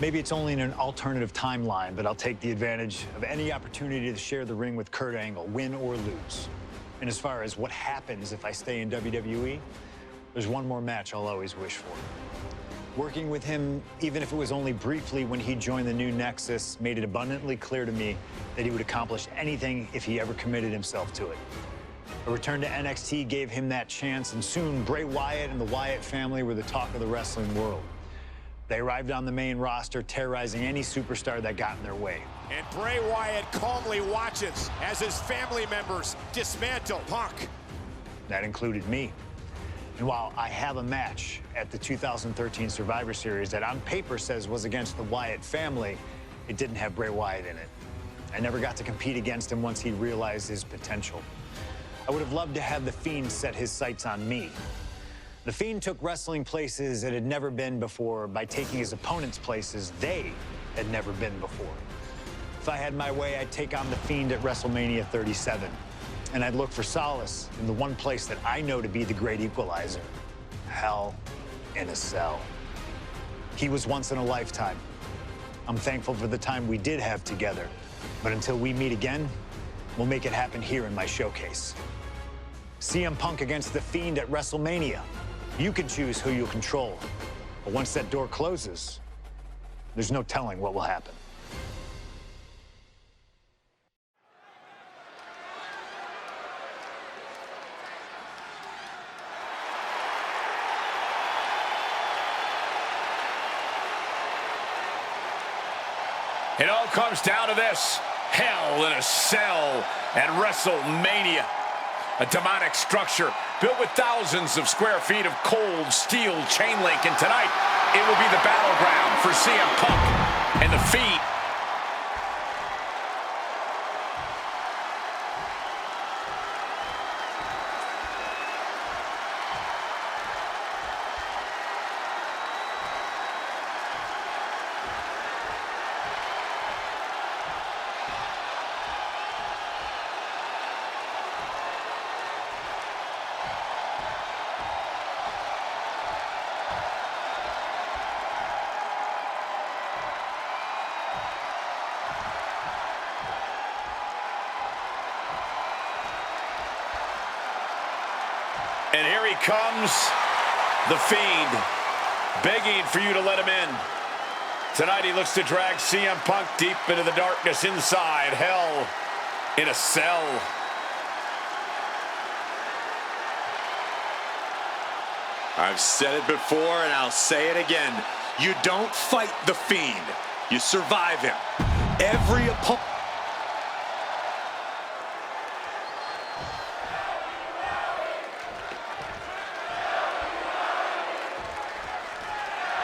Maybe it's only in an alternative timeline, but I'll take the advantage of any opportunity to share the ring with Kurt Angle, win or lose. And as far as what happens if I stay in WWE, there's one more match I'll always wish for. Working with him, even if it was only briefly when he joined the new Nexus, made it abundantly clear to me that he would accomplish anything if he ever committed himself to it. A return to NXT gave him that chance, and soon Bray Wyatt and the Wyatt family were the talk of the wrestling world. They arrived on the main roster, terrorizing any superstar that got in their way. And Bray Wyatt calmly watches as his family members dismantle Punk. That included me. And while I have a match at the 2013 Survivor Series that on paper says was against the Wyatt family, it didn't have Bray Wyatt in it. I never got to compete against him once he realized his potential. I would have loved to have The Fiend set his sights on me. The Fiend took wrestling places it had never been before by taking his opponents places they had never been before. If I had my way, I'd take on The Fiend at WrestleMania 37. And I'd look for solace in the one place that I know to be the great equalizer: Hell in a Cell. He was once in a lifetime. I'm thankful for the time we did have together. But until we meet again, we'll make it happen here in my showcase. CM Punk against The Fiend at WrestleMania. You can choose who you'll control. But once that door closes, there's no telling what will happen. It all comes down to this: Hell in a Cell at WrestleMania. A demonic structure built with thousands of square feet of cold steel chain link. And tonight, it will be the battleground for CM Punk and The Fiend. And here he comes, The Fiend, begging for you to let him in. Tonight he looks to drag CM Punk deep into the darkness inside Hell in a Cell. I've said it before and I'll say it again. You don't fight The Fiend. You survive him. Every opponent.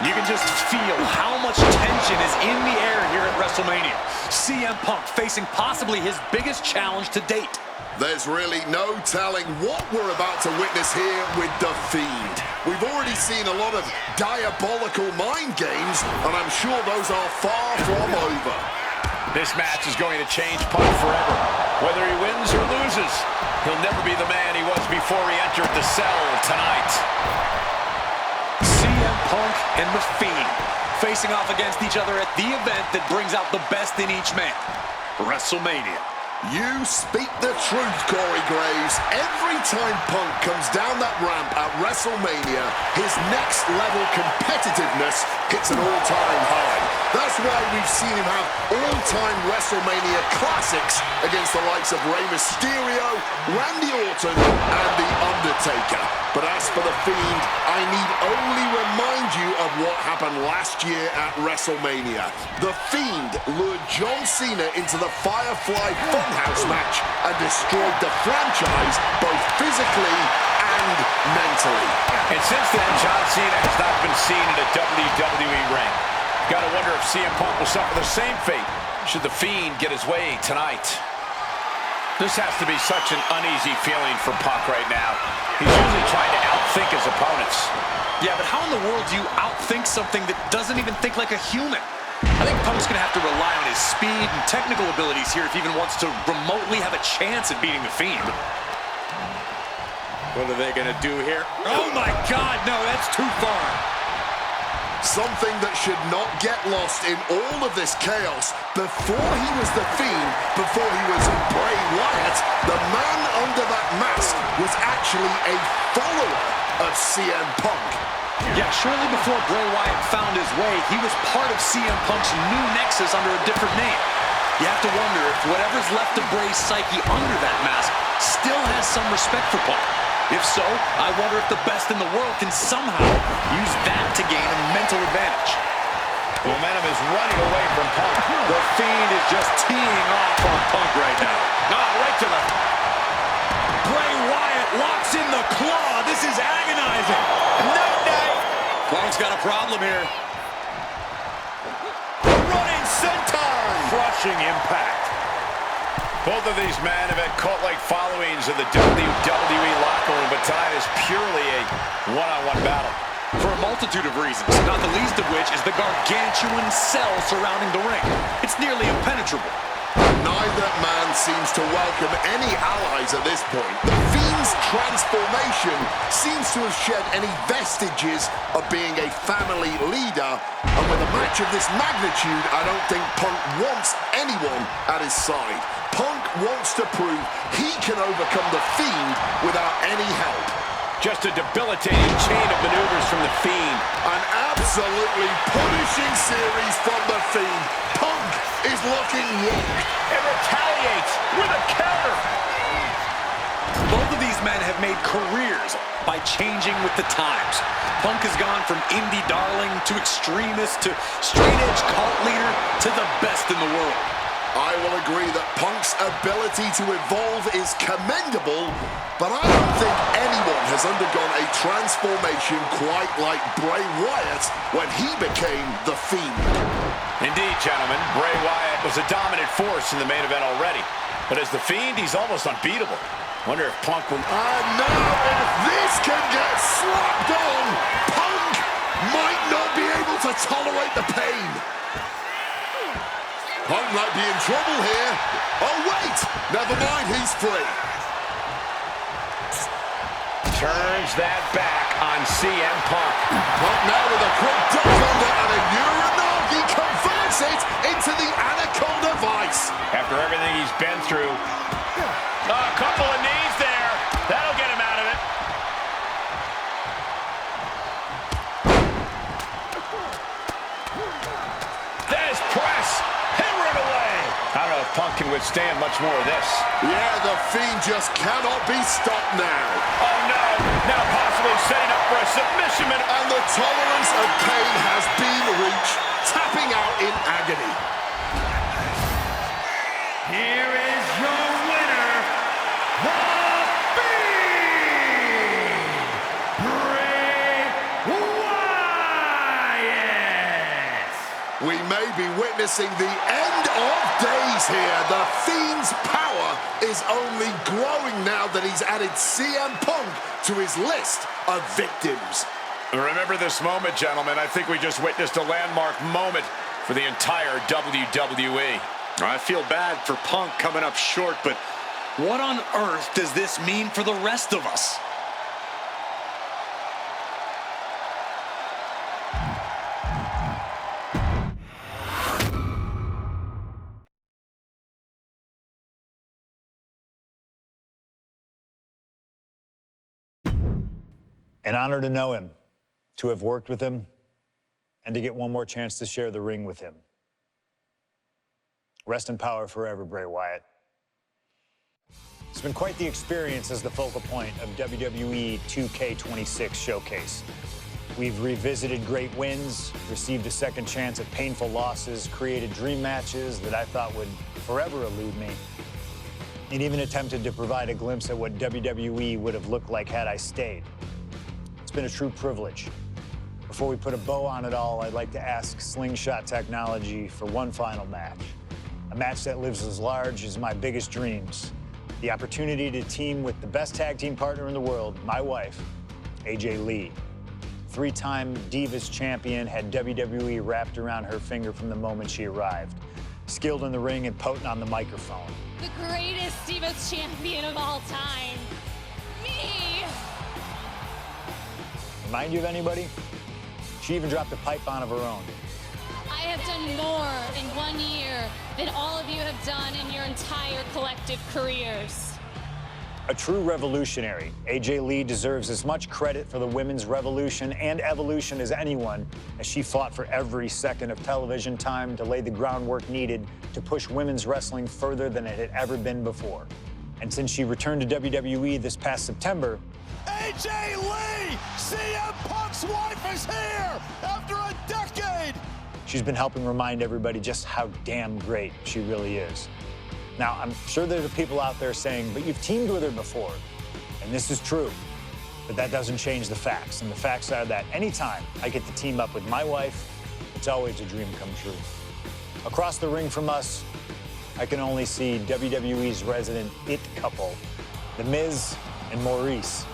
You can just feel how much tension is in the air here at WrestleMania. CM Punk facing possibly his biggest challenge to date. There's really no telling what we're about to witness here with The Fiend. We've already seen a lot of diabolical mind games, and I'm sure those are far from over. This match is going to change Punk forever. Whether he wins or loses, he'll never be the man he was before he entered the cell tonight. CM Punk and The Fiend facing off against each other at the event that brings out the best in each man, WrestleMania. You speak the truth, Corey Graves. Every time Punk comes down that ramp at WrestleMania, his next level competitiveness hits an all-time high. That's why we've seen him have all-time WrestleMania classics against the likes of Rey Mysterio, Randy Orton, and The Undertaker. But as for The Fiend, I need only remind you of what happened last year at WrestleMania. The Fiend lured John Cena into the Firefly Funhouse match and destroyed the franchise both physically and mentally. And since then, John Cena has not been seen in a WWE ring. Gotta wonder if CM Punk will suffer the same fate should The Fiend get his way tonight. This has to be such an uneasy feeling for Punk right now. He's usually trying to outthink his opponents. Yeah, but how in the world do you outthink something that doesn't even think like a human? I think Punk's going to have to rely on his speed and technical abilities here if he even wants to remotely have a chance at beating The Fiend. What are they going to do here? Oh my God, no, that's too far. Something that should not get lost in all of this chaos. Before he was the Fiend, before he was Bray Wyatt, the man under that mask was actually a follower of CM Punk. Yeah, surely before Bray Wyatt found his way, he was part of CM Punk's new nexus under a different name. You have to wonder if whatever's left of Bray's psyche under that mask still has some respect for Punk. If so, I wonder if the best in the world can somehow use that to gain a mental advantage. Momentum is running away from Punk. The Fiend is just teeing off on Punk right now. Right to the... Bray Wyatt locks in the claw. This is agonizing. Night-night. Punk's got a problem here. Running senton. Crushing impact. Both of these men have had cult-like followings in the WWE locker room, but tonight is purely a one-on-one battle. For a multitude of reasons, not the least of which is the gargantuan cell surrounding the ring. It's nearly impenetrable. Neither man seems to welcome any allies at this point. The Fiend's transformation seems to have shed any vestiges of being a family leader. And with a match of this magnitude, I don't think Punk wants anyone at his side. Punk wants to prove he can overcome the Fiend without any help. Just a debilitating chain of maneuvers from the Fiend. An absolutely punishing series from the Fiend. Punk is looking woke. And retaliates with a counter. Both of these men have made careers by changing with the times. Punk has gone from indie darling to extremist to straight-edge cult leader to the best in the world. I will agree that Punk's ability to evolve is commendable, but I don't think anyone has undergone a transformation quite like Bray Wyatt when he became the Fiend. Indeed, gentlemen, Bray Wyatt was a dominant force in the main event already. But as the Fiend, he's almost unbeatable. Wonder if Punk will... And now, if this can get slapped on, Punk might not be able to tolerate the pain. Punk might be in trouble here. Oh, wait! Never mind, he's free. Turns that back on CM Punk. Punk now with a quick duck under and a Uranagi converts it into the Anaconda Vice. After everything he's been through. A couple of knees there. That'll get him out of it. There's press. Hammering away. I don't know if Punk can withstand much more of this. Yeah, the Fiend just cannot be stopped now. Oh, no. Now possibly setting up for a submission. And the tolerance of pain has been reached, tapping out in agony. Here is your winner, the Fiend, Bray Wyatt. We may be witnessing the end of days here. The Fiend's power is only growing now that he's added CM Punk to his list of victims. Remember this moment, gentlemen. I think we just witnessed a landmark moment for the entire WWE. I feel bad for Punk coming up short, but what on earth does this mean for the rest of us? An honor to know him, to have worked with him, and to get one more chance to share the ring with him. Rest in power forever, Bray Wyatt. It's been quite the experience as the focal point of WWE 2K26 Showcase. We've revisited great wins, received a second chance at painful losses, created dream matches that I thought would forever elude me, and even attempted to provide a glimpse at what WWE would have looked like had I stayed. It's been a true privilege. Before we put a bow on it all, I'd like to ask Slingshot Technology for one final match. A match that lives as large as my biggest dreams. The opportunity to team with the best tag team partner in the world, my wife, AJ Lee. Three-time Divas champion, had WWE wrapped around her finger from the moment she arrived. Skilled in the ring and potent on the microphone. The greatest Divas champion of all time. Me! Remind you of anybody? She even dropped a pipe on of her own. I have done more in 1 year than all of you have done in your entire collective careers. A true revolutionary, AJ Lee deserves as much credit for the women's revolution and evolution as anyone, as she fought for every second of television time to lay the groundwork needed to push women's wrestling further than it had ever been before. And since she returned to WWE this past September, AJ Lee, CM Punk's wife, is here after a decade. she's been helping remind everybody just how damn great she really is. Now, I'm sure there are people out there saying, but you've teamed with her before. And this is true, but that doesn't change the facts. And the facts are that anytime I get to team up with my wife, it's always a dream come true. Across the ring from us, I can only see WWE's resident it couple, The Miz and Maurice.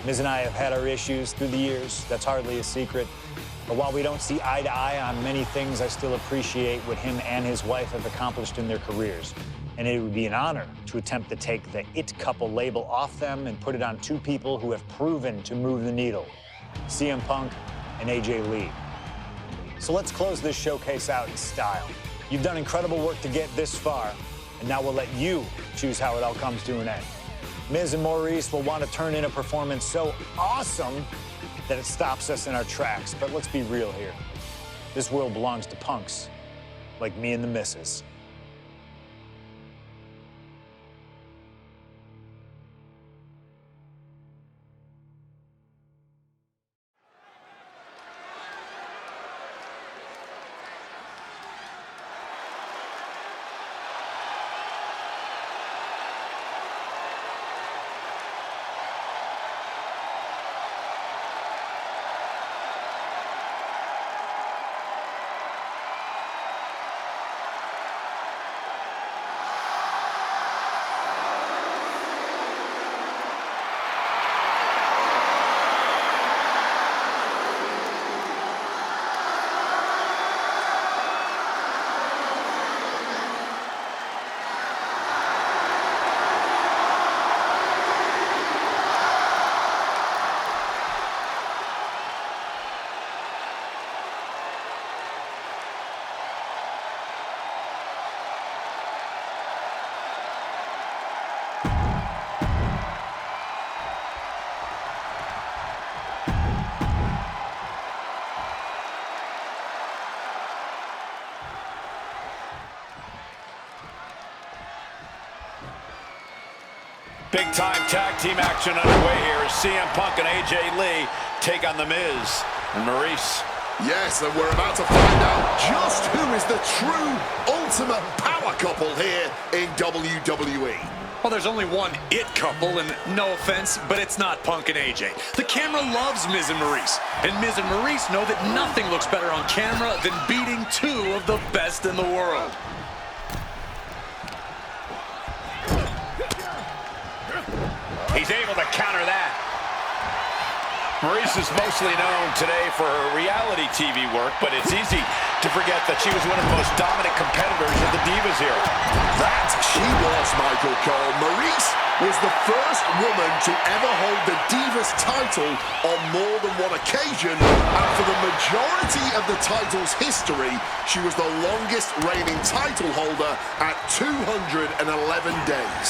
Miz and I have had our issues through the years. That's hardly a secret. But while we don't see eye to eye on many things, I still appreciate what him and his wife have accomplished in their careers. And it would be an honor to attempt to take the it couple label off them and put it on two people who have proven to move the needle, CM Punk and AJ Lee. So let's close this showcase out in style. You've done incredible work to get this far, and now we'll let you choose how it all comes to an end. Miz and Maurice will want to turn in a performance so awesome that it stops us in our tracks. But let's be real here. This world belongs to punks like me and the missus. Big-time tag team action underway here as CM Punk and AJ Lee take on The Miz and Maurice. Yes, and we're about to find out just who is the true ultimate power couple here in WWE. Well, there's only one it couple, and no offense, but it's not Punk and AJ. The camera loves Miz and Maurice, and Miz and Maurice know that nothing looks better on camera than beating two of the best in the world. He's able to counter that. Maurice is mostly known today for her reality TV work, but it's easy to forget that she was one of the most dominant competitors of the Divas era. That she was, Michael Cole. Maurice was the first woman to ever hold the Divas title on more than one occasion, and for the majority of the title's history, she was the longest reigning title holder at 211 days.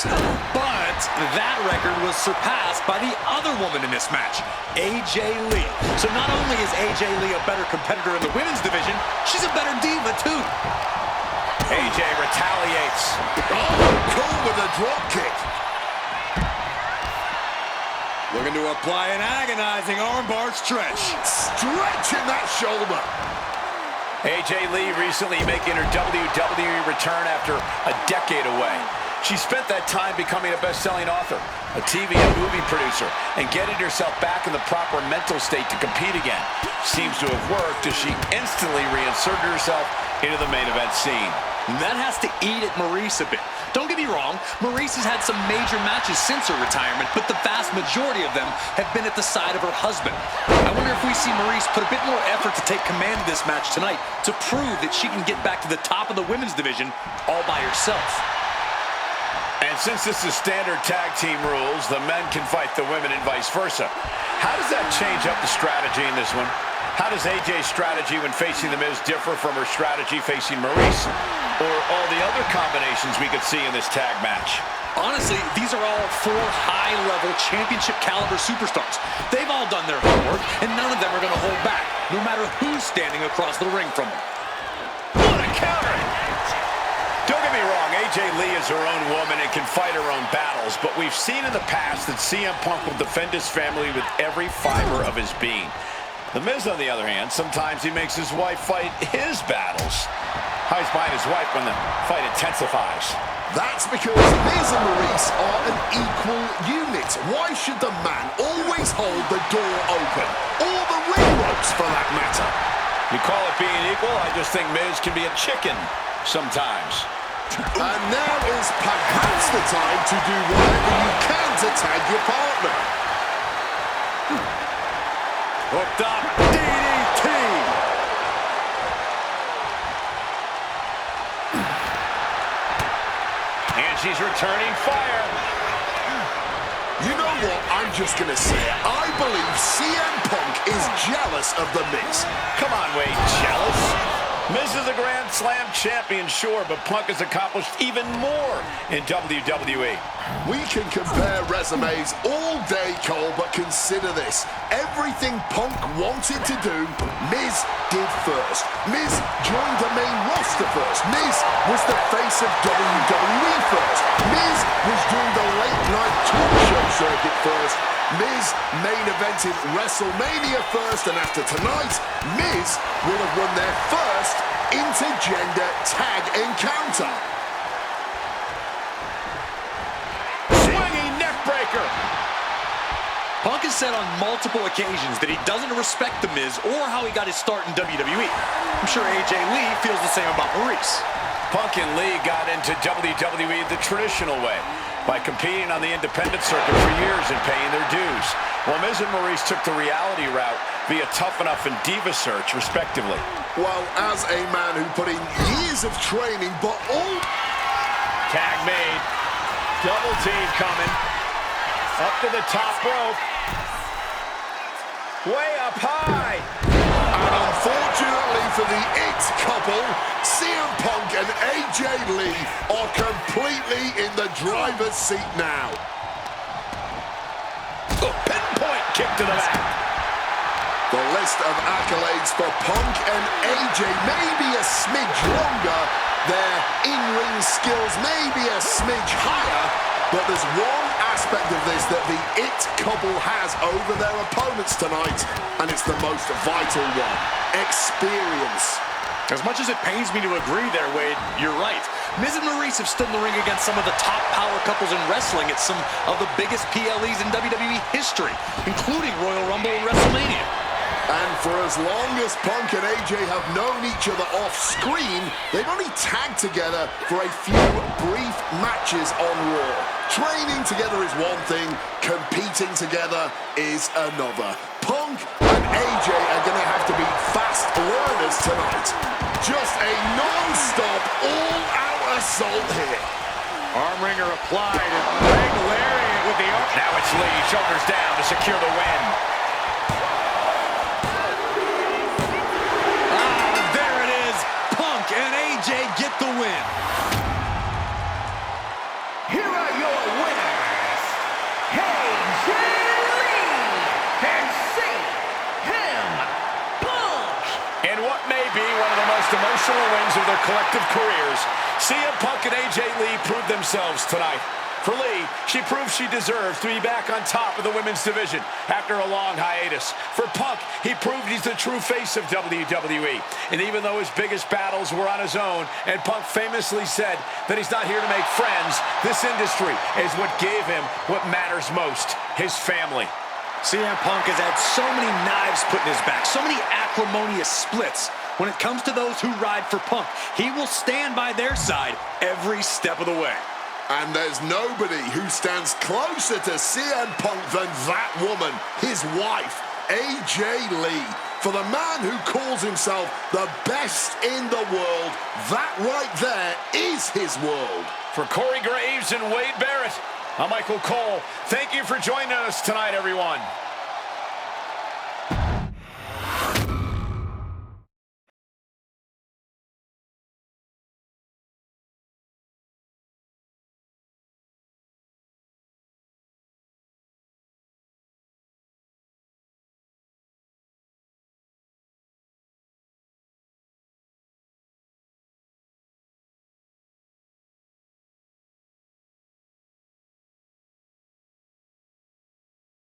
But that record was surpassed by the other woman in this match, AJ Lee. So not only is AJ Lee a better competitor in the women's division, she's a better diva too. AJ retaliates. Oh, Cole with a drop kick. Looking to apply an agonizing armbar stretch. Stretching that shoulder. AJ Lee recently making her WWE return after a decade away. She spent that time becoming a best-selling author, a TV and movie producer, and getting herself back in the proper mental state to compete again. Seems to have worked as she instantly reinserted herself into the main event scene. That has to eat at Maurice a bit. Don't get me wrong, Maurice has had some major matches since her retirement, but the vast majority of them have been at the side of her husband. I wonder if we see Maurice put a bit more effort to take command of this match tonight to prove that she can get back to the top of the women's division all by herself. And since this is standard tag team rules, the men can fight the women and vice versa. How does that change up the strategy in this one? How does AJ's strategy when facing The Miz differ from her strategy facing Maurice or all the other combinations we could see in this tag match? Honestly, these are all 4 high-level championship-caliber superstars. They've all done their homework, and none of them are going to hold back, no matter who's standing across the ring from them. What a counter! Don't get me wrong, AJ Lee is her own woman and can fight her own battles, but we've seen in the past that CM Punk will defend his family with every fiber of his being. The Miz, on the other hand, sometimes he makes his wife fight his battles. Hides behind his wife when the fight intensifies. That's because Miz and Maurice are an equal unit. Why should the man always hold the door open? Or the ring ropes, for that matter? You call it being equal? I just think Miz can be a chicken sometimes. And now is perhaps the time to do whatever you can to tag your partner. Hooked up, DDT! And she's returning fire. You know what? I'm just going to say it. I believe CM Punk is jealous of The Miz. Come on, Wade, jealous? Miz is a Grand Slam champion, sure, but Punk has accomplished even more in WWE. We can compare resumes all day, Cole, but consider this. Everything Punk wanted to do, Miz did first. Miz joined the main roster first. Miz was the face of WWE first. Miz was doing the late-night talk show circuit first. Miz main evented WrestleMania first, and after tonight, Miz will have won their first intergender tag encounter. Swinging neckbreaker. Punk has said on multiple occasions that he doesn't respect The Miz or how he got his start in WWE. I'm sure AJ Lee feels the same about Maurice. Punk and Lee got into WWE the traditional way, by competing on the independent circuit for years and paying their dues, while Miz and Maurice took the reality route via Tough Enough and Diva Search, respectively. Well, as a man who put in years of training, but all... Tag made. Double team coming. Up to the top rope. Way up high. And unfortunately for the It couple, CM Punk and AJ Lee are completely in the driver's seat now. A pinpoint kick to the back. The list of accolades for Punk and AJ may be a smidge longer, their in-ring skills may be a smidge higher, but there's one aspect of this that the It couple has over their opponents tonight, and it's the most vital one: experience. As much as it pains me to agree there, Wade, you're right. Miz and Maurice have stood in the ring against some of the top power couples in wrestling at some of the biggest PLEs in WWE history, including Royal Rumble and WrestleMania. And for as long as Punk and AJ have known each other off-screen, they've only tagged together for a few brief matches on Raw. Training together is one thing, competing together is another. Punk and AJ are going to have to be fast learners tonight. Just a non-stop, all-out assault here. Arm wringer applied, and leg lariat with the arm. Now it's Lee, shoulders down to secure the win. There it is. Punk and AJ get the win. Here are your winners, AJ Lee and CM Punk. In what may be one of the most emotional wins of their collective careers, CM Punk and AJ Lee proved themselves tonight. For Lee, she proved she deserves to be back on top of the women's division after a long hiatus. For Punk, he proved he's the true face of WWE. And even though his biggest battles were on his own, and Punk famously said that he's not here to make friends, this industry is what gave him what matters most, his family. CM Punk has had so many knives put in his back, so many acrimonious splits. When it comes to those who ride for Punk, he will stand by their side every step of the way. And there's nobody who stands closer to CM Punk than that woman, his wife, AJ Lee. For the man who calls himself the best in the world, that right there is his world. For Corey Graves and Wade Barrett, I'm Michael Cole. Thank you for joining us tonight, everyone.